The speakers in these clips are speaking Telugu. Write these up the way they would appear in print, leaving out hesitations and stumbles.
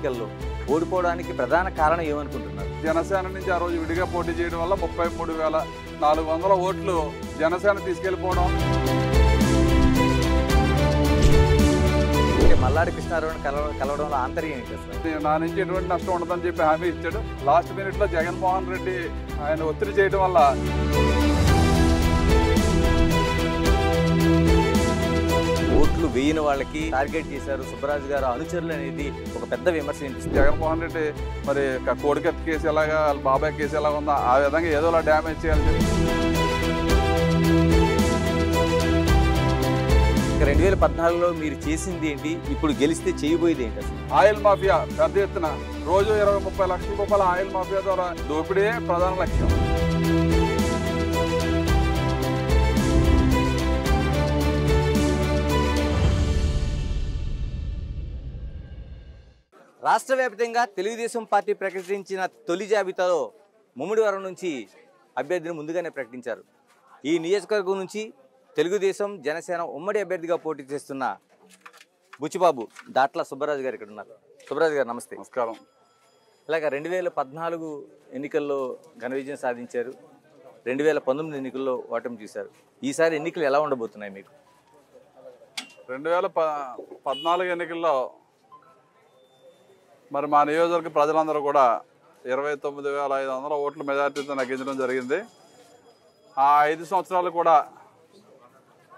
ఎన్నికల్లో ఓడిపోవడానికి ప్రధాన కారణం ఏమనుకుంటున్నారు? జనసేన నుంచి ఆ రోజు విడిగా పోటీ చేయడం వల్ల 33,400 ఓట్లు జనసేన తీసుకెళ్లిపోవడం. మల్లాడి కృష్ణారావుని కలవడంలో ఆంతర్యం ఏంటి అసలు? నా నుంచి ఎటువంటి నష్టం ఉండదని చెప్పి హామీ ఇచ్చాడు. లాస్ట్ మినిట్లో జగన్మోహన్ రెడ్డి ఆయన ఒత్తిడి చేయడం వల్ల ఓట్లు వేయని వాళ్ళకి టార్గెట్ చేశారు సుబ్బరాజు గారు అనుచరులు అనేది ఒక పెద్ద విమర్శ వినిపిస్తుంది. జగన్మోహన్ రెడ్డి మరి కోడికత్తి కేసు ఎలాగా వాళ్ళ బాబాయ్ కేసు ఎలా ఉందో ఆ విధంగా ఏదోలా డ్యామేజ్ చేయాలని చెప్పి 2014లో మీరు చేసింది ఏంటి, ఇప్పుడు గెలిస్తే చేయబోయేది ఏంటి అసలు? ఆయిల్ మాఫియా పెద్ద ఎత్తున రోజు 20-30 లక్షల రూపాయల ఆయిల్ మాఫియా ద్వారా దోపిడీయే ప్రధాన లక్ష్యం. రాష్ట్ర వ్యాప్తంగా తెలుగుదేశం పార్టీ ప్రకటించిన తొలి జాబితాలో ముమ్మిడివరం నుంచి అభ్యర్థిని ముందుగానే ప్రకటించారు. ఈ నియోజకవర్గం నుంచి తెలుగుదేశం జనసేన ఉమ్మడి అభ్యర్థిగా పోటీ చేస్తున్న బుచ్చిబాబు దాట్ల సుబ్బరాజు గారు ఇక్కడ ఉన్నారు. సుబ్బరాజు గారు నమస్తే. నమస్కారం. ఇలాగ 2014 ఎన్నికల్లో ఘన విజయం సాధించారు, 2019 ఎన్నికల్లో ఓటమి చూశారు. ఈసారి ఎన్నికలు ఎలా ఉండబోతున్నాయి మీకు? 2014 ఎన్నికల్లో మరి మా నియోజకవర్గ ప్రజలందరూ కూడా 29,500 ఓట్ల మెజార్టీతో నెగ్గించడం జరిగింది. ఆ 5 సంవత్సరాలు కూడా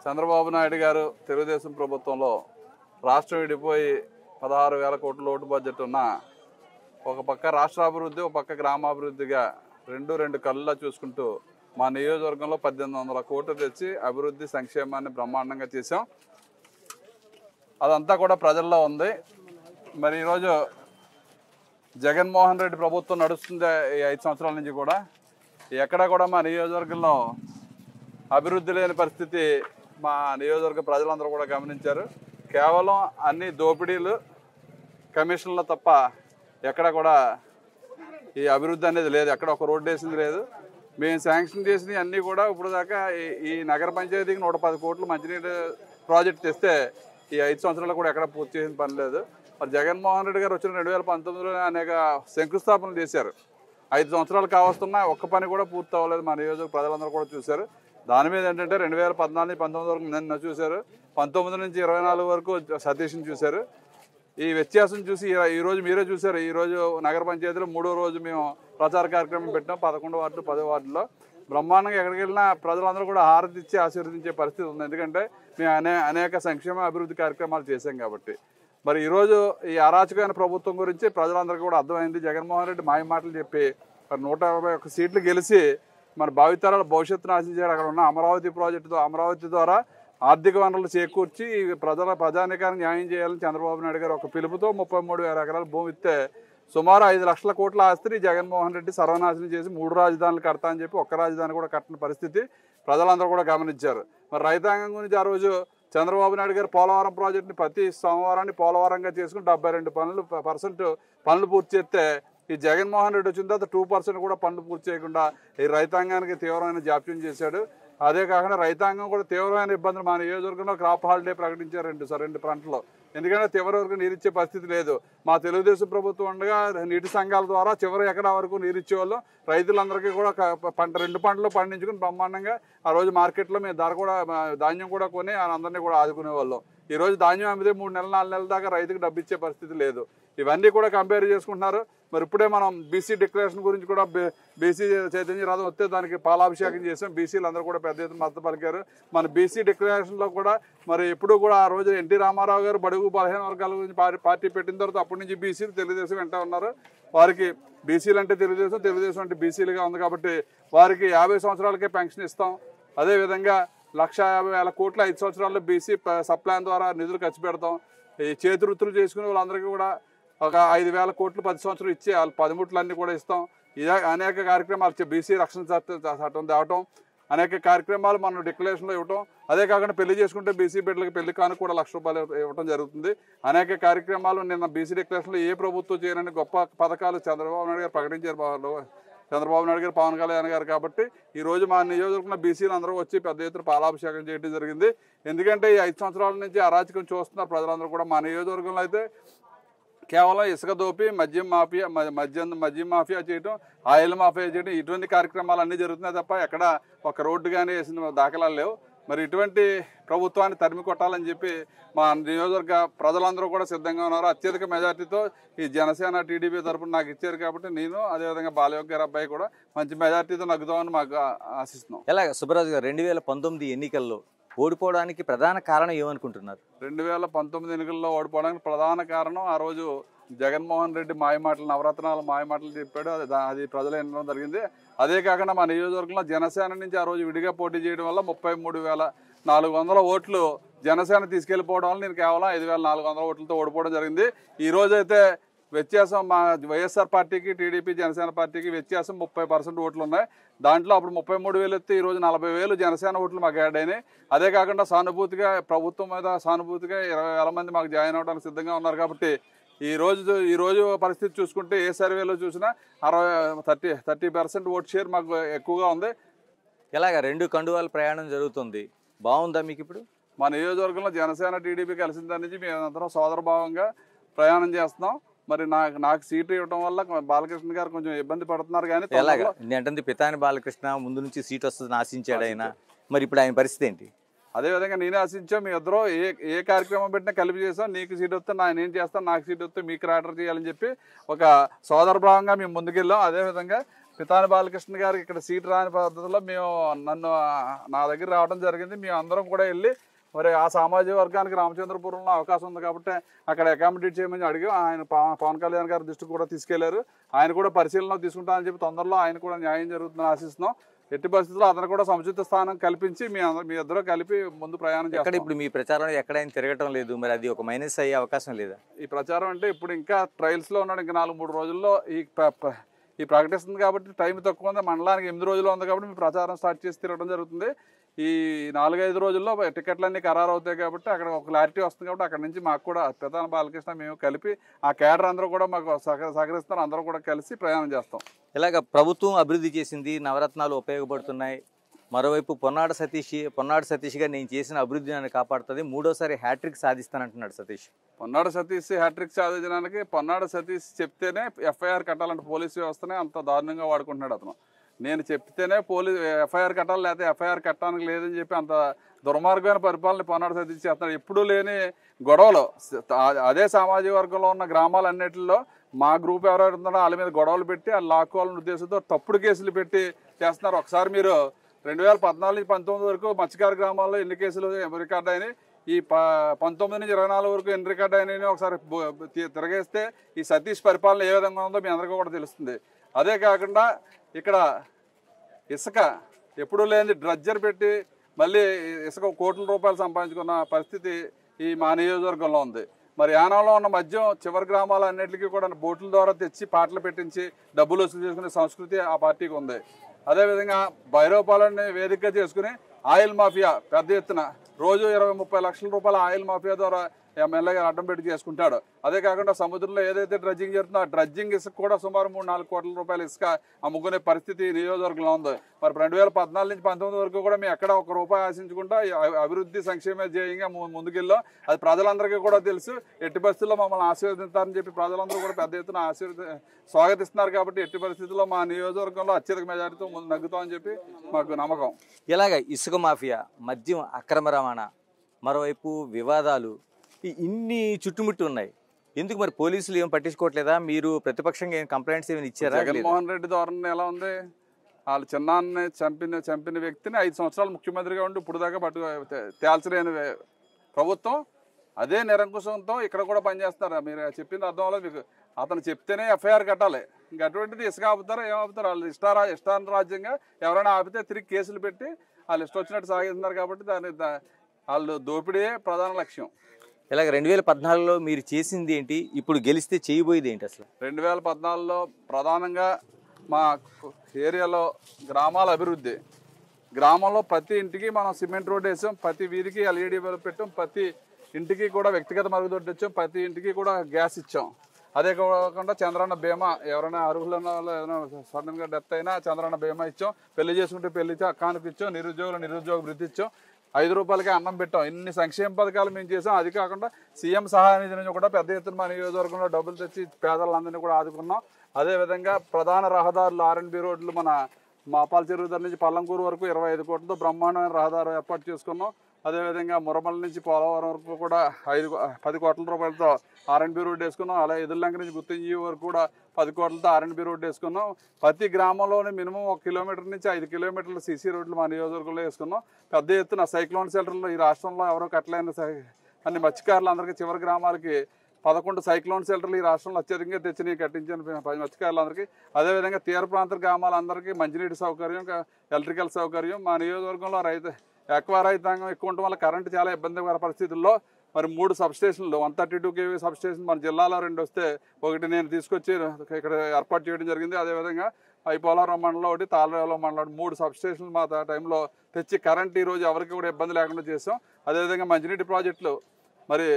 చంద్రబాబు నాయుడు గారు తెలుగుదేశం ప్రభుత్వంలో రాష్ట్రం విడిపోయి 16,000 కోట్ల ఓటు బడ్జెట్ ఉన్న ఒక పక్క రాష్ట్రాభివృద్ధి, ఒక పక్క గ్రామాభివృద్ధిగా రెండు కళ్ళులా చూసుకుంటూ మా నియోజకవర్గంలో 1,800 కోట్లు తెచ్చి అభివృద్ధి సంక్షేమాన్ని బ్రహ్మాండంగా చేసాం. అదంతా కూడా ప్రజల్లో ఉంది. మరి ఈరోజు జగన్మోహన్ రెడ్డి ప్రభుత్వం నడుస్తుంది ఈ 5 సంవత్సరాల నుంచి కూడా ఎక్కడా కూడా మా నియోజకవర్గంలో అభివృద్ధి లేని పరిస్థితి మా నియోజకవర్గ ప్రజలందరూ కూడా గమనించారు. కేవలం అన్ని దోపిడీలు, కమిషన్లు తప్ప ఎక్కడ కూడా ఈ అభివృద్ధి అనేది లేదు. ఎక్కడ ఒక రోడ్డు వేసింది లేదు. మేము శాంక్షన్ చేసినవి అన్నీ కూడా ఇప్పుడు దాకా ఈ నగర పంచాయతీకి 110 కోట్లు మంచినీటి ప్రాజెక్ట్ తెస్తే ఈ 5 సంవత్సరాలు కూడా ఎక్కడ పూర్తి చేసిన పని లేదు. మరి జగన్మోహన్ రెడ్డి గారు వచ్చిన 2019లో అనేక శంకుస్థాపనలు చేశారు. 5 సంవత్సరాలు కావస్తున్నా ఒక్క పని కూడా పూర్తి అవ్వలేదు. మా నియోజకవర్గ ప్రజలందరూ కూడా చూశారు. దాని మీద ఏంటంటే 2014-19 వరకు నన్ను చూశారు, 19 నుంచి 24 వరకు సతీష్ని చూశారు. ఈ వ్యత్యాసం చూసి ఈరోజు మీరే చూశారు. ఈరోజు నగర పంచాయతీలో 3వ రోజు మేము ప్రచార కార్యక్రమం పెట్టాం. 11 వార్డులు 10 వార్డుల్లో బ్రహ్మాండంగా ఎక్కడికి వెళ్ళినా ప్రజలందరూ కూడా హారతి ఇచ్చి ఆశీర్వదించే పరిస్థితి ఉంది. ఎందుకంటే మేము అనేక సంక్షేమ అభివృద్ధి కార్యక్రమాలు చేశాం కాబట్టి. మరి ఈరోజు ఈ అరాచకమైన ప్రభుత్వం గురించి ప్రజలందరికీ కూడా అర్థమైంది. జగన్మోహన్ రెడ్డి మాయ మాటలు చెప్పి మరి 121 సీట్లు గెలిచి మన భావితరాల భవిష్యత్తును ఆశించాడు. అక్కడ ఉన్న అమరావతి ప్రాజెక్టుతో అమరావతి ద్వారా ఆర్థిక వనరులు చేకూర్చి ప్రజానికానికి న్యాయం చేయాలని చంద్రబాబు నాయుడు గారు ఒక పిలుపుతో 33,000 ఎకరాల భూమి ఇస్తే సుమారు 5 లక్షల కోట్ల ఆస్తిని జగన్మోహన్ రెడ్డి సర్వనాశనం చేసి 3 రాజధానులు కడతా అని చెప్పి ఒక్క రాజధాని కూడా కట్టిన పరిస్థితి ప్రజలందరూ కూడా గమనించారు. మరి రైతాంగం గురించి ఆ రోజు చంద్రబాబు నాయుడు గారు పోలవరం ప్రాజెక్టుని ప్రతి సోమవారాన్ని పోలవరంగా చేసుకుని 72% పనులు పూర్తి చేస్తే ఈ జగన్మోహన్ రెడ్డి వచ్చిన తర్వాత 2% కూడా పనులు పూర్తి చేయకుండా ఈ రైతాంగానికి తీవ్రమైన జాప్యం చేశాడు. అదే కాకుండా రైతాంగం కూడా తీవ్రమైన ఇబ్బందులు మా నియోజకవర్గంలో క్రాప్ హాలిడే ప్రకటించారు 2 పంటలు. ఎందుకంటే చివరి వరకు నీరు ఇచ్చే పరిస్థితి లేదు. మా తెలుగుదేశం ప్రభుత్వం ఉండగా నీటి సంఘాల ద్వారా చివరి ఎకరా వరకు నీరు ఇచ్చేవాళ్ళం. రైతులందరికీ కూడా 2 పంటలు పండించుకుని బ్రహ్మాండంగా ఆ రోజు మార్కెట్లో మేము ధాన్యం కూడా కొని అందరినీ కూడా ఆదుకునేవాళ్ళం. ఈరోజు ధాన్యం అమ్మితే 3 నెలలు 4 నెలల దాకా రైతుకు డబ్బు ఇచ్చే పరిస్థితి లేదు. ఇవన్నీ కూడా కంపేర్ చేసుకుంటున్నారు. మరి ఇప్పుడే మనం బీసీ డిక్లరేషన్ గురించి కూడా బీసీ చైతన్య రథం వస్తే దానికి పాలాభిషేకం చేసాం. బీసీలు అందరూ కూడా పెద్ద ఎత్తున మద్దతు పలికారు. మన బీసీ డిక్లరేషన్లో కూడా మరి ఎప్పుడు కూడా ఆ రోజు ఎన్టీ రామారావు గారు బడుగు బలహీన వర్గాల గురించి పార్టీ పెట్టిన తర్వాత అప్పటి నుంచి బీసీలు తెలుగుదేశం వెంట ఉన్నారు. వారికి బీసీలు అంటే తెలుగుదేశం అంటే బీసీలుగా ఉంది కాబట్టి వారికి 50 సంవత్సరాలకే పెన్షన్ ఇస్తాం. అదేవిధంగా 1,50,000 కోట్ల 5 సంవత్సరాల్లో బీసీ సప్లాన్ ద్వారా నిధులు ఖర్చు పెడతాం. ఈ చేతి వృత్తులు చేసుకునే వాళ్ళందరికీ కూడా ఒక 5,000 కోట్లు 10 సంవత్సరాలు ఇచ్చి వాళ్ళ 10 ముట్లన్నీ కూడా ఇస్తాం. ఇదే అనేక కార్యక్రమాలు బీసీ రక్షణ చట్టం తేవటం, అనేక కార్యక్రమాలు మనం డిక్లరేషన్లో ఇవ్వటం. అదే కాకుండా పెళ్లి చేసుకుంటే బీసీ బిడ్డలకి పెళ్లి కానుక కూడా ₹1,00,000 ఇవ్వడం జరుగుతుంది. అనేక కార్యక్రమాలు నిన్న బీసీ డిక్లరేషన్లో ఏ ప్రభుత్వం చేయనని గొప్ప పథకాలు చంద్రబాబు నాయుడు గారు ప్రకటించారు. చంద్రబాబు నాయుడు గారు, పవన్ కళ్యాణ్ గారు. కాబట్టి ఈరోజు మా నియోజకవర్గంలో బీసీలు అందరూ వచ్చి పెద్ద ఎత్తున పాలాభిషేకం చేయడం జరిగింది. ఎందుకంటే ఈ 5 సంవత్సరాల నుంచి అరాచకం చూస్తున్నారు ప్రజలందరూ కూడా. మా నియోజకవర్గంలో అయితే కేవలం ఇసుక దోపి మద్యం మాఫియా చేయడం, ఆయిల్ మాఫియా చేయడం, ఇటువంటి కార్యక్రమాలు అన్నీ జరుగుతున్నాయి తప్ప ఎక్కడ ఒక రోడ్డు కానీ వేసిన దాఖలాలు లేవు. మరి ఇటువంటి ప్రభుత్వాన్ని తరిమి కొట్టాలని చెప్పి మా నియోజకవర్గ ప్రజలందరూ కూడా సిద్ధంగా ఉన్నారు. అత్యధిక మెజార్టీతో ఈ జనసేన టీడీపీ తరఫున నాకు ఇచ్చారు కాబట్టి నేను అదేవిధంగా బాలయోగ్ గారి అబ్బాయి కూడా మంచి మెజార్టీతో నగ్గుతామని మాకు ఆశిస్తున్నాం. ఎలాగ సుబ్బరాజు గారు 2019 ఎన్నికల్లో ఓడిపోవడానికి ప్రధాన కారణం ఏమనుకుంటున్నారు? 2019 ఎన్నికల్లో ఓడిపోవడానికి ప్రధాన కారణం ఆ రోజు జగన్మోహన్ రెడ్డి మాయమాటలు, నవరత్నాల మాయమాటలు చెప్పాడు. అది ప్రజలు ఎన్నడం జరిగింది. అదే కాకుండా మా నియోజకవర్గంలో జనసేన నుంచి ఆ రోజు విడిగా పోటీ చేయడం వల్ల 33,400 ఓట్లు జనసేన తీసుకెళ్లిపోవడం వల్ల నేను కేవలం 5,400 ఓట్లతో ఓడిపోవడం జరిగింది. ఈ రోజు అయితే వ్యత్యాసం మా వైఎస్ఆర్ పార్టీకి, టీడీపీ, జనసేన పార్టీకి వ్యత్యాసం 30% ఓట్లు ఉన్నాయి. దాంట్లో అప్పుడు 33,000 ఎత్తే ఈరోజు 40,000 జనసేన ఓట్లు మాకు యాడ్ అయినాయి. అదే కాకుండా సానుభూతిగా ప్రభుత్వం మీద 20,000 మంది మాకు జాయిన్ అవడానికి సిద్ధంగా ఉన్నారు. కాబట్టి ఈ రోజు పరిస్థితి చూసుకుంటే ఏ సర్వేలో చూసినా 30% ఓట్ షేర్ మాకు ఎక్కువగా ఉంది. ఎలాగ 2 కండువాల ప్రయాణం జరుగుతుంది, బాగుందా మీకు ఇప్పుడు? మా నియోజకవర్గంలో జనసేన టీడీపీ కలిసిన దాని నుంచి మేమందరం సోదరభావంగా ప్రయాణం చేస్తున్నాం. మరి నాకు సీటు ఇవ్వడం వల్ల బాలకృష్ణ గారు కొంచెం ఇబ్బంది పడుతున్నారు. కానీ ఎలాగా అంటే పితాని బాలకృష్ణ ముందు నుంచి సీట్ వస్తుంది ఆశించాడు ఆయన, మరి ఇప్పుడు ఆయన పరిస్థితి ఏంటి? అదేవిధంగా నేనే ఆశించాం. మీ ఇద్దరు ఏ కార్యక్రమం పెట్టినా కలిపి చేసాం. నీకు సీట్ వస్తే నేను చేస్తాను, నాకు సీట్ వస్తే మీకు రాటర్ చేయాలని చెప్పి ఒక సోదరభావంగా మేము ముందుకెళ్ళాం. అదేవిధంగా పితాని బాలకృష్ణ గారికి ఇక్కడ సీట్ రాని పద్ధతిలో నా దగ్గర రావడం జరిగింది. మేము అందరం కూడా వెళ్ళి మరి ఆ సామాజిక వర్గానికి రామచంద్రపురంలో అవకాశం ఉంది కాబట్టి అక్కడ అకామిడేట్ చేయమని అడిగాం. ఆయన పవన్ కళ్యాణ్ గారి దృష్టికి కూడా తీసుకెళ్లారు. ఆయన కూడా పరిశీలన తీసుకుంటామని చెప్పి తొందరలో ఆయన కూడా న్యాయం జరుగుతుందని ఆశిస్తున్నాం. ఎట్టి పరిస్థితుల్లో అతను కూడా సముచిత స్థానం కల్పించి మీ ఇద్దరు కలిపి ముందు ప్రయాణం చేస్తాం. ఇప్పుడు మీ ప్రచారం ఎక్కడైనా తిరగటం లేదు, మరి అది ఒక మైనస్ అయ్యే అవకాశం లేదా? ఈ ప్రచారం అంటే ఇప్పుడు ఇంకా ట్రయల్స్లో ఉన్నాడు. ఇంకా 4-3 రోజుల్లో ఈ ప్రకటిస్తుంది కాబట్టి టైం తక్కువ ఉంది. మండలానికి 8 రోజులు ఉంది కాబట్టి మీ ప్రచారం స్టార్ట్ చేసి తిరగడం జరుగుతుంది. ఈ 4-5 రోజుల్లో టికెట్లన్నీ ఖరారు అవుతాయి కాబట్టి అక్కడ ఒక క్లారిటీ వస్తుంది. కాబట్టి అక్కడ నుంచి మాకు కూడా పితాని బాలకృష్ణ మేము కలిపి ఆ కేడర్ అందరూ కూడా మాకు సహకరిస్తారు. అందరూ కూడా కలిసి ప్రయాణం చేస్తాం. ఇలాగ ప్రభుత్వం అభివృద్ధి చేసింది, నవరత్నాలు ఉపయోగపడుతున్నాయి. మరోవైపు పొన్నాడు సతీష్గా నేను చేసిన అభివృద్ధి నన్ను కాపాడుతుంది, 3వ హ్యాట్రిక్ సాధిస్తానంటున్నాడు సతీష్. పొన్నాడు సతీష్ హ్యాట్రిక్ సాధించడానికి పొన్నాడు సతీష్ చెప్తేనే ఎఫ్ఐఆర్ కట్టాలంటే పోలీసు వ్యవస్థనే అంత దారుణంగా వాడుకుంటున్నాడు అతను. నేను చెప్తేనే ఎఫ్ఐఆర్ కట్టాలి, లేకపోతే ఎఫ్ఐఆర్ కట్టడానికి లేదని చెప్పి అంత దుర్మార్గమైన పరిపాలన పొన్నాడు సతీష్ చేస్తున్నాడు. ఎప్పుడూ లేని గొడవలు అదే సామాజిక వర్గంలో ఉన్న గ్రామాలన్నింటిలో మా గ్రూప్ ఎవరెవరు ఉన్నారో వాళ్ళ మీద గొడవలు పెట్టి వాళ్ళు లాక్కోవాలని ఉద్దేశంతో తప్పుడు కేసులు పెట్టి చేస్తున్నారు. ఒకసారి మీరు 2014 నుంచి 19 వరకు మత్స్యకార గ్రామాల్లో ఎన్ని కేసులు రికార్డు అయినాయి, ఈ 19 నుంచి 24 వరకు ఎన్ని రికార్డు అయినాయి ఒకసారి తిరగేస్తే ఈ సతీష్ పరిపాలన ఏ విధంగా ఉందో మీ అందరికీ కూడా తెలుస్తుంది. అదే కాకుండా ఇక్కడ ఇసుక ఎప్పుడూ లేని డ్రడ్జర్ పెట్టి మళ్ళీ ఇసుక కోట్ల రూపాయలు సంపాదించుకున్న పరిస్థితి ఈ మా నియోజకవర్గంలో ఉంది. మరి యానంలో ఉన్న మద్యం చివరి గ్రామాలన్నింటికి కూడా బోట్ల ద్వారా తెచ్చి పాటలు పెట్టించి డబ్బులు వసూలు చేసుకునే సంస్కృతి ఆ పార్టీకి ఉంది. అదేవిధంగా భైరవపాలెంని వేదికగా చేసుకుని ఆయిల్ మాఫియా పెద్ద ఎత్తున రోజు 20-30 లక్షల రూపాయల ఆయిల్ మాఫియా ద్వారా ఎమ్మెల్యేగా అడ్డం పెట్టి చేసుకుంటాడు. అదే కాకుండా సముద్రంలో ఏదైతే డ్రడ్జింగ్ జరుగుతుందో ఆ డ్రడ్జింగ్ ఇసుక కూడా సుమారు 3-4 కోట్ల రూపాయల ఇసుక అమ్ముకునే పరిస్థితి నియోజకవర్గంలో ఉంది. మరి 2014 నుంచి 19 వరకు కూడా మేము ఎక్కడ ₹1 ఆశించకుండా అభివృద్ధి సంక్షేమ ధ్యేయంగా ముందుకెళ్ళాం. అది ప్రజలందరికీ కూడా తెలుసు. ఎట్టి పరిస్థితుల్లో మమ్మల్ని ఆశీర్వదిస్తారని చెప్పి ప్రజలందరూ కూడా పెద్ద ఎత్తున స్వాగతిస్తున్నారు. కాబట్టి ఎట్టి పరిస్థితుల్లో మా నియోజకవర్గంలో అత్యధిక మెజారిటీతో ముందు నగ్గుతామని చెప్పి మాకు నమ్మకం. ఇలాగ ఇసుక మాఫియా, మద్యం అక్రమ రవాణా, మరోవైపు వివాదాలు ఇన్ని చుట్టుముట్టి ఉన్నాయి. ఎందుకు మరి పోలీసులు ఏం పట్టించుకోవట్లేదా? మీరు ప్రతిపక్షంగా ఏం కంప్లైంట్స్ ఏమైనా ఇచ్చారా? జగన్మోహన్ రెడ్డి ధోరణి ఎలా ఉంది? వాళ్ళు చిన్నాన్ని చంపిన వ్యక్తిని 5 సంవత్సరాలు ముఖ్యమంత్రిగా ఉండి ఇప్పుడు దాకా తేల్చలేని ప్రభుత్వం అదే నిరంకుశంతో ఇక్కడ కూడా పనిచేస్తారు. మీరు చెప్పింది అర్థం అవ్వలేదు మీకు. అతను చెప్తేనే ఎఫ్ఐఆర్ కట్టాలి. ఇంకా అటువంటిది ఇసుక ఆపుతారో ఏం ఆపుతారు? వాళ్ళు ఇష్టారాజ్యంగా ఎవరైనా ఆపితే తిరిగి కేసులు పెట్టి వాళ్ళు ఇష్టం వచ్చినట్టు సాగిస్తున్నారు. కాబట్టి వాళ్ళు దోపిడీయే ప్రధాన లక్ష్యం. ఇలాగ 2014లో మీరు చేసింది ఏంటి, ఇప్పుడు గెలిస్తే చేయబోయేది ఏంటి? అసలు 2014లో ప్రధానంగా మా ఏరియాలో గ్రామాల అభివృద్ధి, గ్రామంలో ప్రతి ఇంటికి మనం సిమెంట్ రోడ్ వేసాం, ప్రతి వీధికి ఎల్ఈడి బల్బ్ పెట్టాం, ప్రతి ఇంటికి కూడా వ్యక్తిగత మరుగుదొడ్డి ఇచ్చాం, ప్రతి ఇంటికి కూడా గ్యాస్ ఇచ్చాం. అదే కాకుండా చంద్రన్న బీమా, ఎవరైనా అర్హులు ఉన్న వాళ్ళు ఏదైనా సడన్గా డెత్ అయినా చంద్రన్న బీమా ఇచ్చాం, పెళ్లి చేసుకుంటే పెళ్లి కానుక ఇచ్చాం, నిరుద్యోగ వృత్తి ఇచ్చాం. రూపాయలకే అన్నం పెట్టాం. ఇన్ని సంక్షేమ పథకాలు మేము చేసాం. అది కాకుండా సీఎం సహాయ నిధి నుంచి కూడా పెద్ద ఎత్తున మా నియోజకవర్గంలో డబ్బులు తెచ్చి పేదలందరినీ కూడా ఆదుకున్నాం. అదేవిధంగా ప్రధాన రహదారులు ఆర్ఎన్బి రోడ్లు మన మాపాల చెరువు దగ్గర నుంచి పల్లంకూరు వరకు 25 కోట్లతో బ్రహ్మాండమైన రహదారు ఏర్పాటు చేసుకున్నాం. అదేవిధంగా మురమల నుంచి పోలవరం వరకు కూడా 10 కోట్ల రూపాయలతో ఆర్ఎన్బి రోడ్డు వేసుకున్నాం. అలాగే ఎదుర్లంక నుంచి గుత్తింజీ వరకు కూడా 10 కోట్లతో ఆర్ఎన్బి రోడ్డు వేసుకున్నాం. ప్రతి గ్రామంలోనే మినిమం 1 కిలోమీటర్ నుంచి 5 కిలోమీటర్ల సీసీ రోడ్లు మా నియోజకవర్గంలో వేసుకున్నాం. పెద్ద ఎత్తున సైక్లోన్ షెల్టర్లు ఈ రాష్ట్రంలో ఎవరో కట్టలేని అన్ని మత్స్యకారులందరికీ చివరి గ్రామాలకి 11 సైక్లోన్ షెల్టర్లు ఈ రాష్ట్రంలో అత్యధికంగా తెచ్చి కట్టించిన మత్స్యకారులందరికీ. అదేవిధంగా తీర ప్రాంత గ్రామాలందరికీ మంచినీటి సౌకర్యం, ఎలక్ట్రికల్ సౌకర్యం. మా నియోజకవర్గంలో ఎక్కువ రైతాంగం ఎక్కువ ఉండటం వల్ల కరెంటు చాలా ఇబ్బందికర పరిస్థితుల్లో మరి 3 సబ్స్టేషన్లు 132 kV సబ్స్టేషన్ మన జిల్లాలో 2 వస్తే ఒకటి నేను తీసుకొచ్చి ఇక్కడ ఏర్పాటు చేయడం జరిగింది. అదేవిధంగా పోలవరం మండలం ఒకటి, తాళరేవుల మండలం 3 సబ్స్టేషన్లు మా టైంలో తెచ్చి కరెంట్ ఈరోజు ఎవరికి కూడా ఇబ్బంది లేకుండా చేసాం. అదేవిధంగా మంచినీటి ప్రాజెక్టులు మరి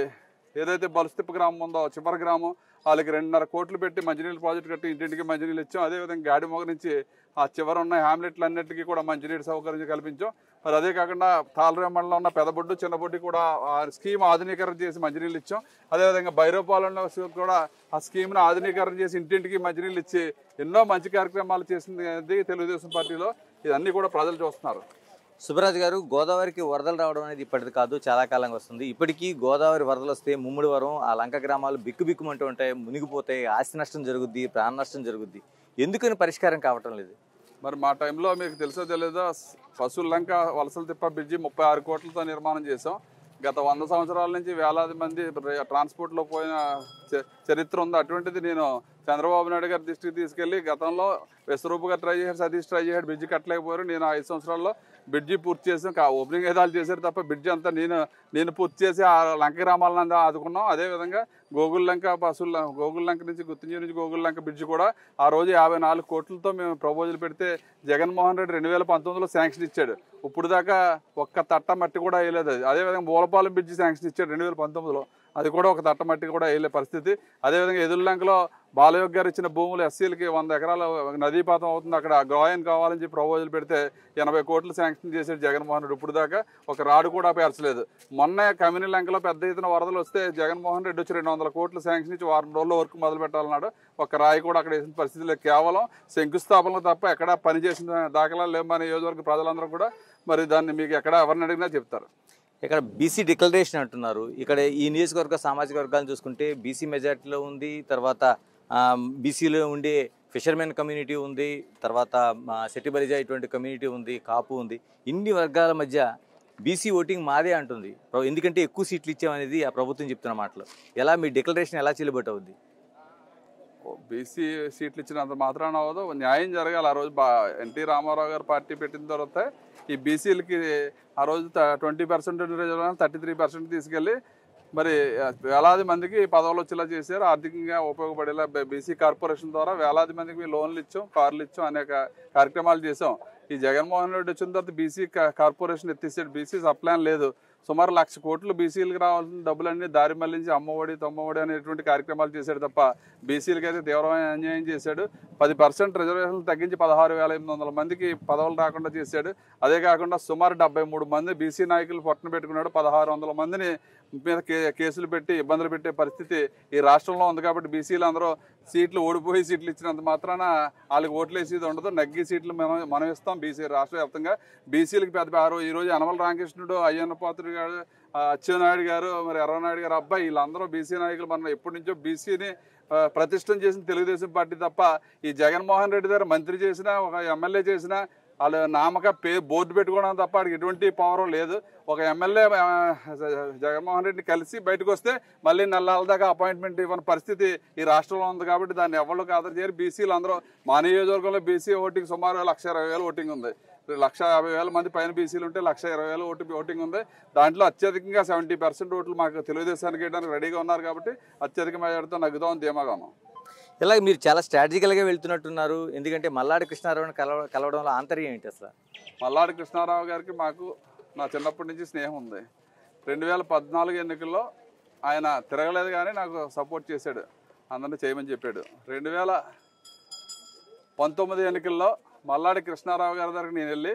ఏదైతే బలుస్తిప్ప గ్రామం ఉందో చివరి గ్రామం వాళ్ళకి 2.5 కోట్లు పెట్టి మంచినీళ్ళ ప్రాజెక్టు కట్టి ఇంటింటికి మంచినీళ్ళు ఇచ్చాం. అదేవిధంగా గాడిమొగ నుంచి ఆ చివర ఉన్న హ్యామ్లెట్లన్నిటికీ కూడా మంచినీటి సౌకర్యం కల్పించాం. మరి అదే కాకుండా తాళరేవు మండలంలో ఉన్న పెదబొడ్డు చిన్నబొడ్డు కూడా ఆ స్కీమ్ ఆధునీకరణ చేసి మంచినీళ్ళు ఇచ్చాం. అదేవిధంగా భైరవపాలెంలో కూడా ఆ స్కీమ్ను ఆధునీకరణ చేసి ఇంటింటికి మంచినీళ్ళు ఇచ్చి ఎన్నో మంచి కార్యక్రమాలు చేసింది తెలుగుదేశం పార్టీలో. ఇవన్నీ కూడా ప్రజలు చూస్తున్నారు. సుబ్బరాజు గారు, గోదావరికి వరదలు రావడం అనేది ఇప్పటిది కాదు, చాలా కాలంగా వస్తుంది. ఇప్పటికీ గోదావరి వరదలు వస్తే ముమ్మిడివరం ఆ లంక గ్రామాలు బిక్కుబిక్కుమంటూ ఉంటాయి, మునిగిపోతాయి, ఆస్తి నష్టం జరుగుద్ది, ప్రాణ నష్టం జరుగుద్ది. ఎందుకని పరిష్కారం కావటం లేదు? మరి మా టైంలో మీకు తెలుసో తెలియదో పశువుల లంక వలసల తిప్ప బ్రిడ్జి 36 కోట్లతో నిర్మాణం చేసాం. గత 100 సంవత్సరాల నుంచి వేలాది మంది ట్రాన్స్పోర్ట్లో పోయిన చరిత్ర ఉంది. అటువంటిది నేను చంద్రబాబు నాయుడు గారి దృష్టికి తీసుకెళ్లి గతంలో విశ్వరూపుగా ట్రై చేశాడు, సతీష్ ట్రై చేశాడు, బ్రిడ్జి కట్టలేకపోయారు. నేను 5 సంవత్సరాల్లో బ్రిడ్జి పూర్తి చేసాం. ఓపెనింగ్ ఏదాలు చేశారు తప్ప బ్రిడ్జి అంతా నేను పూర్తి చేసి ఆ లంక గ్రామాలను ఆదుకున్నాం. అదేవిధంగా గోగుల్లంక గోగుల్లంక నుంచి గుత్తింజీ నుంచి గోగుల్లంక బ్రిడ్జి కూడా ఆ రోజు 54 కోట్లతో మేము ప్రపోజల్ పెడితే జగన్మోహన్ రెడ్డి 2019లో శాంక్షన్ ఇచ్చాడు. ఇప్పుడు దాకా ఒక్క తట్ట మట్టి కూడా వేయలేదు. అదేవిధంగా మూలపాలెం బ్రిడ్జి శాంక్షన్ ఇచ్చాడు 2019లో, అది కూడా ఒక తట్ట మట్టి కూడా వేయలే పరిస్థితి. అదేవిధంగా ఎదుర్లంకలో బాలయోగ్ గారు ఇచ్చిన భూములు ఎస్సీలకి 100 ఎకరాల నదీపాతం అవుతుంది, అక్కడ గ్రాయన్ కావాలని చెప్పి ప్రపోజల్ పెడితే 80 కోట్లు శాంక్షన్ చేశాడు జగన్మోహన్ రెడ్డి. ఇప్పుడు దాకా ఒక రాడు కూడా పేర్చలేదు. మొన్న కమినీ లంకలో పెద్ద ఎత్తున వరదలు వస్తే జగన్మోహన్ రెడ్డి వచ్చి 200 కోట్లు శాంక్షన్ ఇచ్చి 4 రోజుల్లో వర్క్ మొదలు పెట్టాలన్నాడు. ఒక రాయి కూడా అక్కడ వేసిన పరిస్థితి లేదు. కేవలం శంకుస్థాపనలు తప్ప ఎక్కడ పనిచేసిన దాఖలాలు లేవు. మన నియోజకవర్గ ప్రజలందరూ కూడా మరి దాన్ని మీకు ఎక్కడ ఎవరిని అడిగినా చెప్తారు. ఇక్కడ బీసీ డిక్లరేషన్ అంటున్నారు. ఇక్కడ ఈ నియోజకవర్గ సామాజిక వర్గాలను చూసుకుంటే బీసీ మెజార్టీలో ఉంది, తర్వాత బీసీలో ఉండే ఫిషర్మెన్ కమ్యూనిటీ ఉంది, తర్వాత సెట్టిబలిజా ఇటువంటి కమ్యూనిటీ ఉంది, కాపు ఉంది. ఇన్ని వర్గాల మధ్య బీసీ ఓటింగ్ మాదే అంటుంది. ఎందుకంటే ఎక్కువ సీట్లు ఇచ్చామనేది ఆ ప్రభుత్వం చెప్తున్న మాటలు. ఎలా మీ డిక్లరేషన్ ఎలా చెల్లుబాటు అవుద్ది? బీసీ సీట్లు ఇచ్చినంత మాత్రాన అవ్వదు, న్యాయం జరగాలి. ఆ రోజు ఎన్టీ రామారావు గారు పార్టీ పెట్టిన తర్వాత ఈ బీసీలకి ఆ రోజు 20% రిజర్వేషన్ 33% తీసుకెళ్ళి మరి వేలాది మందికి పదవులు వచ్చేలా చేశారు. ఆర్థికంగా ఉపయోగపడేలా బీసీ కార్పొరేషన్ ద్వారా వేలాది మందికి మేము లోన్లు ఇచ్చాం, కార్లు ఇచ్చాం, అనేక కార్యక్రమాలు చేసాం. ఈ జగన్మోహన్ రెడ్డి వచ్చిన తర్వాత బీసీ కార్పొరేషన్ ఎత్తేసాడు. బీసీ సప్లాన్ లేదు. సుమారు 1,00,000 కోట్లు బీసీలకు రావాల్సిన డబ్బులన్నీ దారి మళ్లించి అమ్మఒడి తమ్మఒడి అనేటువంటి కార్యక్రమాలు చేశాడు తప్ప బీసీలకి అయితే తీవ్రమైన అన్యాయం చేశాడు. 10% రిజర్వేషన్లు తగ్గించి 16,800 మందికి పదవులు రాకుండా చేశాడు. అదే కాకుండా సుమారు 73 మంది బీసీ నాయకులు పొట్టన పెట్టుకున్నాడు. 1,600 మందిని మీద కేసులు పెట్టి ఇబ్బందులు పెట్టే పరిస్థితి ఈ రాష్ట్రంలో ఉంది. కాబట్టి బీసీలు అందరూ సీట్లు ఓడిపోయి సీట్లు ఇచ్చినంత మాత్రాన వాళ్ళకి ఓట్లు వేసేది ఉండదు. నగ్గి సీట్లు మనం ఇస్తాం. బీసీ రాష్ట్ర వ్యాప్తంగా బీసీలకు పెద్ద ఈరోజు యనమల రామకృష్ణుడు, అయ్యన్న పాత్రుడు గారు, అచ్చెన్నాయుడు గారు, మరి ఎర్రనాయుడు గారు అబ్బాయి వీళ్ళందరూ బీసీ నాయకులు. మనం ఎప్పటి నుంచో బీసీని ప్రతిష్టం చేసిన తెలుగుదేశం పార్టీ తప్ప ఈ జగన్మోహన్ రెడ్డి గారు మంత్రి చేసినా ఒక ఎమ్మెల్యే చేసినా వాళ్ళు నామక బోర్డు పెట్టుకోవడం తప్ప వాడికి ఎటువంటి పవర్ లేదు. ఒక ఎమ్మెల్యే జగన్మోహన్ రెడ్డిని కలిసి బయటకు వస్తే మళ్ళీ నెలల దాకా అపాయింట్మెంట్ ఇవ్వని పరిస్థితి ఈ రాష్ట్రంలో ఉంది. కాబట్టి దాన్ని ఎవరికి ఆదర్ చేయరు. బీసీలు అందరూ మా నియోజకవర్గంలో బీసీ ఓటింగ్ సుమారు 1,20,000 ఓటింగ్ ఉంది. 1,50,000 మంది పైన బీసీలు ఉంటే 1,20,000 ఓటింగ్ ఉంది. దాంట్లో అత్యధికంగా 70% ఓట్లు మాకు తెలుగుదేశానికి వేయడానికి రెడీగా ఉన్నారు. కాబట్టి అత్యధిక మెజార్టీతో నగ్గుదామని ధీమాగా ఉన్నాం. ఇలా మీరు చాలా స్ట్రాటజికల్గా వెళ్తున్నట్టున్నారు. ఎందుకంటే మల్లాడి కృష్ణారావుని కలవడంలో ఆంతర్యం ఏంటి అసలు? మల్లాడి కృష్ణారావు గారికి మాకు నా చిన్నప్పటి నుంచి స్నేహం ఉంది. 2014 ఎన్నికల్లో ఆయన తిరగలేదు కానీ నాకు సపోర్ట్ చేశాడు, అందరినీ చేయమని చెప్పాడు. 2019 ఎన్నికల్లో మల్లాడి కృష్ణారావు గారి దగ్గరికి నేను వెళ్ళి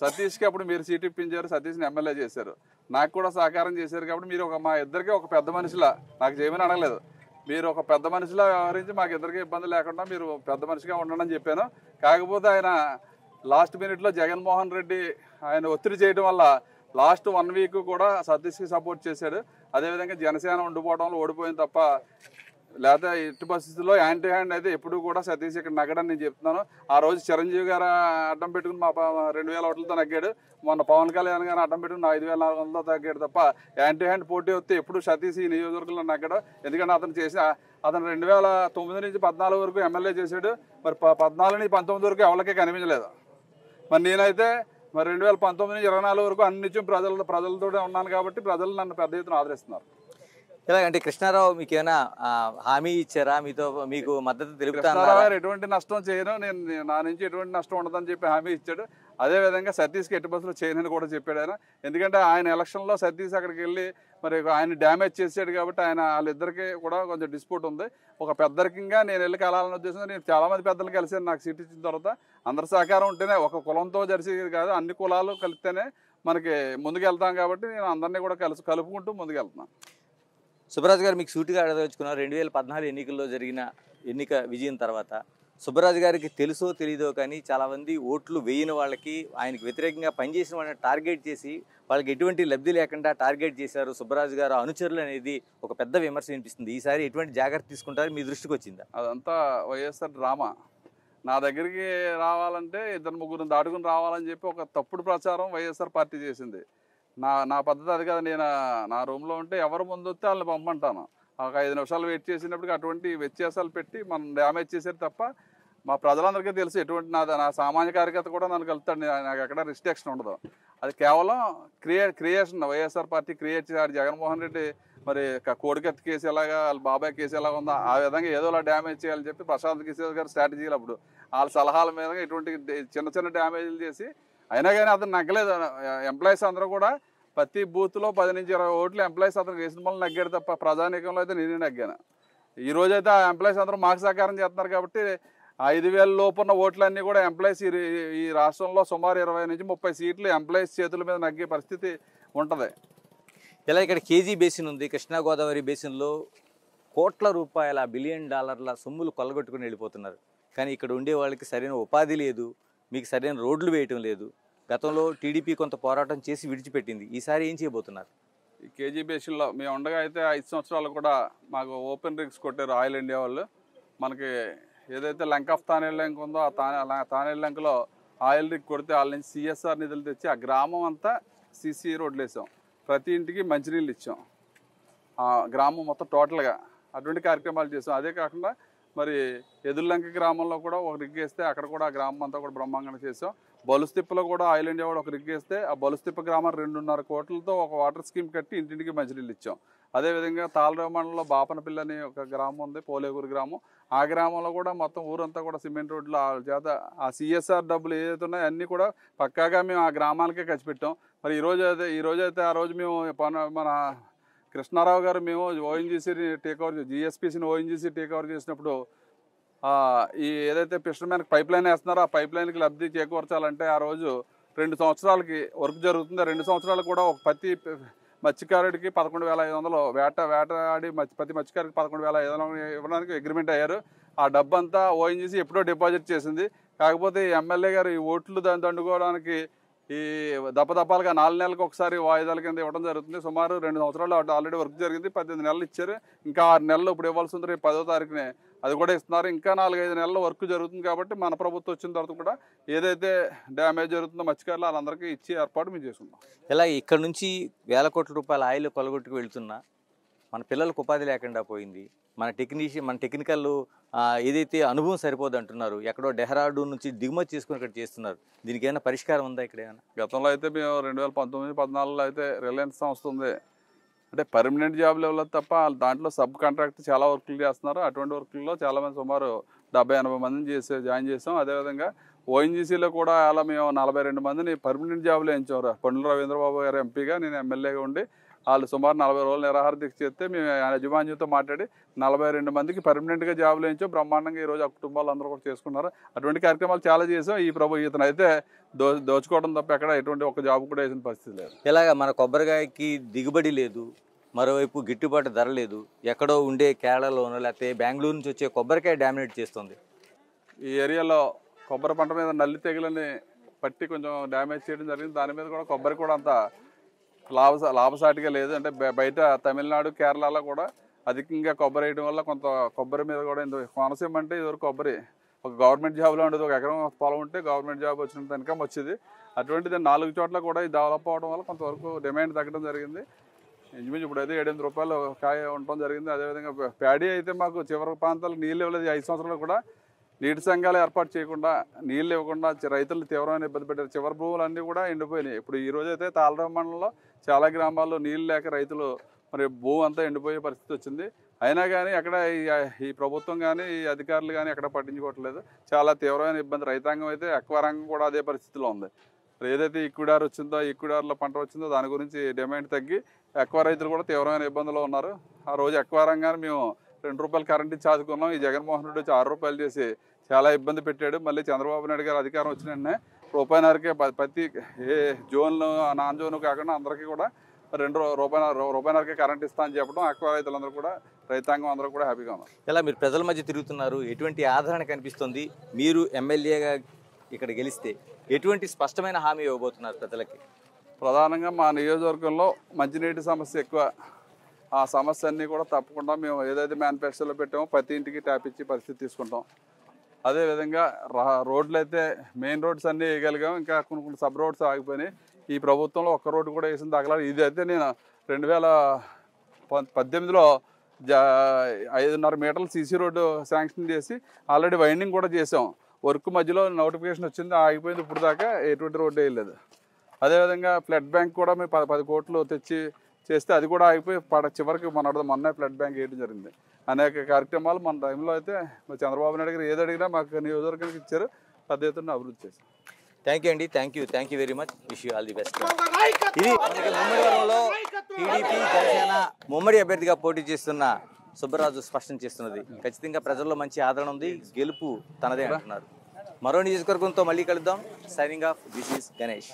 సతీష్కి అప్పుడు మీరు సీట్ ఇప్పించారు, సతీష్ని ఎమ్మెల్యే చేశారు, నాకు కూడా సహకారం చేశారు. కాబట్టి మీరు మా ఇద్దరికి ఒక పెద్ద మనిషిలా, నాకు చేయమని అడగలేదు, మీరు ఒక పెద్ద మనిషిలా వ్యవహరించి మాకు ఇద్దరికి ఇబ్బంది లేకుండా మీరు పెద్ద మనిషిగా ఉండండి అని చెప్పాను. కాకపోతే ఆయన లాస్ట్ మినిట్లో జగన్మోహన్ రెడ్డి ఆయన ఒత్తిడి చేయడం వల్ల లాస్ట్ 1 వీక్ కూడా సతీష్కి సపోర్ట్ చేశాడు. అదేవిధంగా జనసేన ఉండిపోవడంలో ఓడిపోయింది తప్ప, లేకపోతే ఇటు పరిస్థితుల్లో యాంటీ హ్యాండ్ అయితే ఎప్పుడు కూడా సతీష్ ఇక్కడ నగ్గడని నేను చెప్తున్నాను. ఆ రోజు చిరంజీవి గారు అడ్డం పెట్టుకుని మా 2000 ఓట్లతో నగ్గాడు, మొన్న పవన్ కళ్యాణ్ గారు అడ్డం పెట్టుకుని 5400 తగ్గాడు తప్ప యాంటీ హ్యాండ్ పోటీ వస్తే ఎప్పుడు సతీష్ ఈ నియోజకవర్గంలో నగ్గడు. ఎందుకంటే అతను 2009 నుంచి 14 వరకు ఎమ్మెల్యే చేశాడు. మరి 14 నుంచి 19 వరకు ఎవరికీ కనిపించలేదు. మరి నేనైతే మరి 2019 నుంచి 24 వరకు అన్నిత్యం ప్రజలతోనే ఉన్నాను. కాబట్టి ప్రజలు నన్ను పెద్ద ఎత్తున ఆదరిస్తున్నారు. ఎలాగంటే కృష్ణారావు మీకు ఏమైనా హామీ ఇచ్చారా, మీకు మద్దతు తెలుపుతారా? కృష్ణారావు ఎటువంటి నష్టం చేయను, నా నుంచి ఎటువంటి నష్టం ఉండదని చెప్పి హామీ ఇచ్చాడు. అదేవిధంగా సతీష్కి ఎట్టి బస్సులో చేయనని కూడా చెప్పాడు ఆయన. ఎందుకంటే ఆయన ఎలక్షన్లో సతీష్ అక్కడికి వెళ్ళి మరి ఆయన డ్యామేజ్ చేశాడు. కాబట్టి వాళ్ళిద్దరికీ కూడా కొంచెం డిస్ప్యూట్ ఉంది. ఒక పెద్దరికంగా నేను వెళ్ళి కలాలని ఉద్దేశంతో నేను చాలామంది పెద్దలు కలిసాను. నాకు సీట్ ఇచ్చిన తర్వాత అందరి సహకారం ఉంటేనే, ఒక కులంతో జరిసేది కాదు, అన్ని కులాలు కలిపితేనే మనకి ముందుకెళ్తాం. కాబట్టి నేను అందరినీ కూడా కలుపుకుంటూ ముందుకెళ్తున్నాను. సుబ్బరాజు గారు మీకు సూటిగా అడగదలుచుకున్నారు, 2014 ఎన్నికల్లో జరిగిన ఎన్నిక విజయం తర్వాత సుబ్బరాజు గారికి తెలుసో తెలీదో కానీ చాలామంది ఓట్లు వేయని వాళ్ళకి, ఆయనకు వ్యతిరేకంగా పనిచేసిన వాళ్ళని టార్గెట్ చేసి వాళ్ళకి ఎటువంటి లబ్ధి లేకుండా టార్గెట్ చేశారు సుబ్బరాజు గారు అనుచరులు అనేది ఒక పెద్ద విమర్శ వినిపిస్తుంది. ఈసారి ఎటువంటి జాగ్రత్త తీసుకుంటారు, మీ దృష్టికి వచ్చిందా? అదంతా వైఎస్ఆర్ డ్రామా. నా దగ్గరికి రావాలంటే 2-3 దాటుకుని రావాలని చెప్పి ఒక తప్పుడు ప్రచారం వైఎస్ఆర్ పార్టీ చేసింది. నా పద్ధతి అది కదా. నేను నా రూమ్లో ఉంటే ఎవరు ముందు వస్తే వాళ్ళని పంపమంటాను. ఒక 5 నిమిషాలు వెయిట్ చేసినప్పటికీ అటువంటి వ్యత్యాసాలు పెట్టి మనం డ్యామేజ్ చేసేది తప్ప, మా ప్రజలందరికీ తెలుసు ఎటువంటి నా సామాన్య కార్యకర్త కూడా నన్ను కలుపుతాడు. నాకు ఎక్కడ రిస్ట్రిక్షన్ ఉండదు. అది కేవలం క్రియేషన్ వైఎస్ఆర్ పార్టీ క్రియేట్ చేశారు. జగన్మోహన్ రెడ్డి మరి కోడికత్తి కేసు ఎలాగా, వాళ్ళ బాబాయ్ కేసు ఎలాగ ఉందో ఆ విధంగా ఏదోలా డ్యామేజ్ చేయాలని చెప్పి ప్రశాంత్ కిషోర్ గారు స్ట్రాటజీలు అప్పుడు వాళ్ళ సలహాల మీద ఇటువంటి చిన్న డ్యామేజ్లు చేసి, అయినా కానీ అతను నగ్గలేదు. ఎంప్లాయీస్ అందరూ కూడా ప్రతి బూత్లో 10 నుంచి 20 ఓట్లు ఎంప్లాయీస్ అతను వేసిన వల్ల నగ్గాడు తప్ప, ప్రజానీకంలో అయితే నేనే నగ్గాను. ఈ రోజైతే ఆ ఎంప్లాయీస్ అందరూ మాకు సహకారం చేస్తున్నారు. కాబట్టి 5000 లోపు ఉన్న ఓట్లన్నీ కూడా ఎంప్లాయీస్ ఈ రాష్ట్రంలో సుమారు 20 నుంచి 30 సీట్లు ఎంప్లాయీస్ చేతుల మీద నగ్గే పరిస్థితి ఉంటుంది. ఇలా ఇక్కడ కేజీ బేసిన్ ఉంది, కృష్ణా గోదావరి బేసిన్లో కోట్ల రూపాయల $1 బిలియన్ సొమ్ములు కొల్లగొట్టుకుని వెళ్ళిపోతున్నారు. కానీ ఇక్కడ ఉండే వాళ్ళకి సరైన ఉపాధి లేదు, మీకు సరైన రోడ్లు వేయటం లేదు. గతంలో టీడీపీ కొంత పోరాటం చేసి విడిచిపెట్టింది. ఈసారి ఏం చేయబోతున్నారు? ఈ కేజీ బేసిన్లో మేము ఉండగా అయితే 5 సంవత్సరాలు కూడా మాకు ఓపెన్ రిగ్స్ కొట్టారు ఆయిల్ ఇండియా వాళ్ళు. మనకి ఏదైతే లంక్ ఆఫ్ తానేళ్ళ లంక్ ఉందో ఆ తానేళ్ళ లంకలో ఆయిల్ రిగ్ కొడితే వాళ్ళ నుంచి సిఎస్ఆర్ నిధులు తెచ్చి ఆ గ్రామం అంతా సిసి రోడ్లు వేసాం, ప్రతి ఇంటికి మంచినీళ్ళు ఇచ్చాం, ఆ గ్రామం మొత్తం టోటల్గా అటువంటి కార్యక్రమాలు చేసాం. అదే కాకుండా మరి ఎదుర్లంక గ్రామంలో కూడా ఒక రిగ్ వేస్తే అక్కడ కూడా ఆ గ్రామం అంతా కూడా బ్రహ్మాండంగా చేసాం. బలుస్తిప్పలో కూడా ఆయిల్ ఇండియా కూడా ఒక రిగ్ వేస్తే ఆ బలుస్తిప్ప గ్రామం 2.5 కోట్లతో ఒక వాటర్ స్కీమ్ కట్టి ఇంటింటికి మంచినీళ్ళు ఇచ్చాం. అదేవిధంగా తాళరావు మండలంలో బాపనపిల్ల అని ఒక గ్రామం ఉంది, పోలేకూరు గ్రామం. ఆ గ్రామంలో కూడా మొత్తం ఊరంతా కూడా సిమెంట్ రోడ్లు చేత ఆ సిఎస్ఆర్ డబ్బులు ఏదైతే ఉన్నాయో అన్నీ కూడా పక్కాగా మేము ఆ గ్రామాలకే ఖర్చు పెట్టాం. మరి ఈరోజైతే ఆ రోజు మేము మన కృష్ణారావు గారు మేము ఓఎన్జీసీని టేక్ఓవర్ జిఎస్పీసీని ఓఎన్జీసీ టేక్ఓవర్ చేసినప్పుడు ఈ ఏదైతే ఫిషర్మెన్కి పైప్ లైన్ వేస్తున్నారో ఆ పైప్ లైన్కి లబ్ధి చేకూర్చాలంటే ఆ రోజు 2 సంవత్సరాలకి వర్క్ జరుగుతుంది. 2 సంవత్సరాలు కూడా ఒక ప్రతి మత్స్యకారుడికి 11,500 వేటాడి ప్రతి మత్స్యకారుడికి 11,500 ఇవ్వడానికి అగ్రిమెంట్ అయ్యారు. ఆ డబ్బంతా ఓఎన్జీసీ ఎప్పుడో డిపాజిట్ చేసింది. కాకపోతే ఎమ్మెల్యే గారు ఈ ఓట్లు దండుకోవడానికి ఈ దప్పదప్పాలుగా 4 నెలలకు ఒకసారి వాయిదాల కింద ఇవ్వడం జరుగుతుంది. సుమారు 2 సంవత్సరాలు ఆల్రెడీ వర్క్ జరిగింది, 18 నెలలు ఇచ్చారు. ఇంకా 6 నెలలు ఇప్పుడు ఇవ్వాల్సి ఉంది, రేపు 10వ తారీఖునే అది కూడా ఇస్తున్నారు. ఇంకా 4-5 నెలల వర్క్ జరుగుతుంది. కాబట్టి మన ప్రభుత్వం వచ్చిన తర్వాత కూడా ఏదైతే డ్యామేజ్ జరుగుతుందో మత్స్యకారులు వాళ్ళందరికీ ఇచ్చి ఏర్పాటు మేము చేసుకుంటాం. ఇలా ఇక్కడ నుంచి వేల కోట్ల రూపాయల ఆయిల్ కొలగొట్టుకు వెళ్తున్నా మన పిల్లలకు ఉపాధి లేకుండా పోయింది. మన టెక్నికల్ ఏదైతే అనుభవం సరిపోదు అంటున్నారు, ఎక్కడో డెహ్రాడూన్ నుంచి దిగుమతి చేసుకుని ఇక్కడ చేస్తున్నారు. దీనికి ఏమైనా పరిష్కారం ఉందా ఇక్కడ ఏమైనా? గతంలో అయితే మేము 2019-14లో అయితే రిలయన్స్ సంస్థ ఉంది, అంటే పర్మనెంట్ జాబ్ లెవెల్ తప్ప దాంట్లో సబ్ కాంట్రాక్ట్ చాలా వర్కులు చేస్తున్నారు. అటువంటి వర్కుల్లో చాలామంది సుమారు 70-80 మందిని జాయిన్ చేసాం. అదేవిధంగా ఓఎన్జీసీలో కూడా అలా మేము 42 మందిని పర్మనెంట్ జాబ్లో వేయించాం. పండుల రవీంద్రబాబు గారు ఎంపీగా, నేను ఎమ్మెల్యేగా ఉండి వాళ్ళు సుమారు 40 రోజులు నిరాహార దీక్ష చేస్తే మేము యజమాన్యంతో మాట్లాడి 42 మందికి పర్మనెంట్గా జాబులు వేయించాం. బ్రహ్మాండంగా ఈరోజు ఆ కుటుంబాలు అందరూ కూడా చేసుకున్నారు. అటువంటి కార్యక్రమాలు చాలా చేసాం. ఇతను అయితే దోచుకోవడం తప్ప ఎక్కడ ఎటువంటి ఒక జాబ్ కూడా వేసిన పరిస్థితి లేదు. ఇలాగ మన కొబ్బరికాయకి దిగుబడి లేదు, మరోవైపు గిట్టుబాటు ధర లేదు, ఎక్కడో ఉండే కేరళలోనో లేకపోతే బెంగళూరు నుంచి వచ్చే కొబ్బరికాయ డామినేట్ చేస్తుంది. ఈ ఏరియాలో కొబ్బరి పంట మీద నల్లి తెగులని పట్టి కొంచెం డ్యామేజ్ చేయడం జరిగింది. దాని మీద కూడా కొబ్బరి కూడా అంత లాభసాటిగా లేదు. అంటే బయట తమిళనాడు, కేరళలో కూడా అధికంగా కొబ్బరి వేయడం వల్ల కొంత కొబ్బరి మీద కూడా కోనసీమ అంటే ఇదివరకు కొబ్బరి ఒక గవర్నమెంట్ జాబ్లో ఉండేది. ఒక ఎకరం పొలం ఉంటే గవర్నమెంట్ జాబ్ వచ్చినంత ఇన్కమ్ వచ్చేది. అటువంటిది 4 చోట్ల కూడా ఇది డెవలప్ అవ్వడం వల్ల కొంతవరకు డిమాండ్ తగ్గడం జరిగింది. ఇంచుమించు ఇప్పుడు అయితే 7-8 రూపాయలు కాయ ఉండటం జరిగింది. అదేవిధంగా ప్యాడీ అయితే మాకు చివరి ప్రాంతాలకు నీళ్ళు ఇవ్వలేదు. 5 సంవత్సరాలు కూడా నీటి సంఘాలు ఏర్పాటు చేయకుండా, నీళ్ళు ఇవ్వకుండా రైతులు తీవ్రమైన ఇబ్బంది పెట్టారు. చివరి భూములన్నీ కూడా ఎండిపోయినాయి. ఇప్పుడు ఈ రోజైతే తాళరావు మండలంలో చాలా గ్రామాల్లో నీళ్ళు లేక రైతులు మరి భూమి అంతా ఎండిపోయే పరిస్థితి వచ్చింది. అయినా కానీ ఎక్కడ ఈ ప్రభుత్వం కానీ ఈ అధికారులు కానీ ఎక్కడ పట్టించుకోవట్లేదు. చాలా తీవ్రమైన ఇబ్బంది. రైతాంగం అయితే ఎక్వారంగం కూడా అదే పరిస్థితిలో ఉంది. మరి ఏదైతే ఈక్విడార్ వచ్చిందో, ఈక్విడార్లో పంట వచ్చిందో దాని గురించి డిమాండ్ తగ్గి ఎక్వా రైతులు కూడా తీవ్రమైన ఇబ్బందులో ఉన్నారు. ఆ రోజు ఎక్వారంగానే మేము 2 రూపాయలు కరెంట్ ఇచ్చి ఆదుకున్నాం. ఈ జగన్మోహన్ రెడ్డి వచ్చి 6 రూపాయలు చేసి చాలా ఇబ్బంది పెట్టాడు. మళ్ళీ చంద్రబాబు నాయుడు గారు అధికారం వచ్చిన వెంటనే రూపాయిన్నరకే ప్రతి ఏ జోన్లు నాన్ జోన్ కాకుండా అందరికీ కూడా రూపాయిన్నరకే కరెంట్ ఇస్తా అని చెప్పడం ఎక్వా రైతులందరూ కూడా, రైతాంగం అందరూ కూడా హ్యాపీగా ఉన్నారు. ఇలా మీరు ప్రజల మధ్య తిరుగుతున్నారు, ఎటువంటి ఆదరణ కనిపిస్తుంది? మీరు ఎమ్మెల్యేగా ఇక్కడ గెలిస్తే ఎటువంటి స్పష్టమైన హామీ ఇవ్వబోతున్నారు ప్రజలకి? ప్రధానంగా మా నియోజకవర్గంలో మంచినీటి సమస్య ఎక్కువ. ఆ సమస్య అన్నీ కూడా తప్పకుండా మేము ఏదైతే మేనిఫెస్టోలో పెట్టామో ప్రతి ఇంటికి ట్యాప్ ఇచ్చి పరిస్థితి తీసుకుంటాం. అదేవిధంగా రోడ్లు అయితే మెయిన్ రోడ్స్ అన్నీ వేయగలిగాం. ఇంకా కొన్ని సబ్ రోడ్స్ ఆగిపోయినాయి. ఈ ప్రభుత్వంలో ఒక్క రోడ్డు కూడా వేసిన దాఖలా ఇది అయితే నేను 2018లో 5.5 మీటర్ల సీసీ రోడ్డు శాంక్షన్ చేసి ఆల్రెడీ వైండింగ్ కూడా చేసాం. వర్క్ మధ్యలో నోటిఫికేషన్ వచ్చింది, ఆగిపోయింది. ఇప్పుడు దాకా ఎటువంటి రోడ్డు వేయలేదు. అదేవిధంగా ఫ్లడ్ బ్యాంక్ కూడా మేము 10 కోట్లు తెచ్చి చేస్తే అది కూడా ఆగిపోయి చివరికి మొన్న ఫ్లడ్ బ్యాంక్ వేయడం జరిగింది. అనేక కార్యక్రమాలు మన టైంలో అయితే చంద్రబాబు నాయుడు గారు ఏది అడిగినా మాకు నియోజకవర్గానికి ఇచ్చారు. పెద్ద ఎత్తున అభివృద్ధి చేశారు. థ్యాంక్ యూ అండి. Thank you very much. Wish you all the best. ఇది మనకి ముమ్మడివరంలో టీడీపీ జనసేన ముమ్మడి అభ్యర్థిగా పోటీ చేస్తున్న సుబ్బరాజు స్పష్టం చేస్తున్నది. ఖచ్చితంగా ప్రజల్లో మంచి ఆదరణ ఉంది, గెలుపు తనదే అంటున్నారు. మరో నియోజకవర్గంతో మళ్ళీ కలుద్దాం. Signing off, this is Ganesh.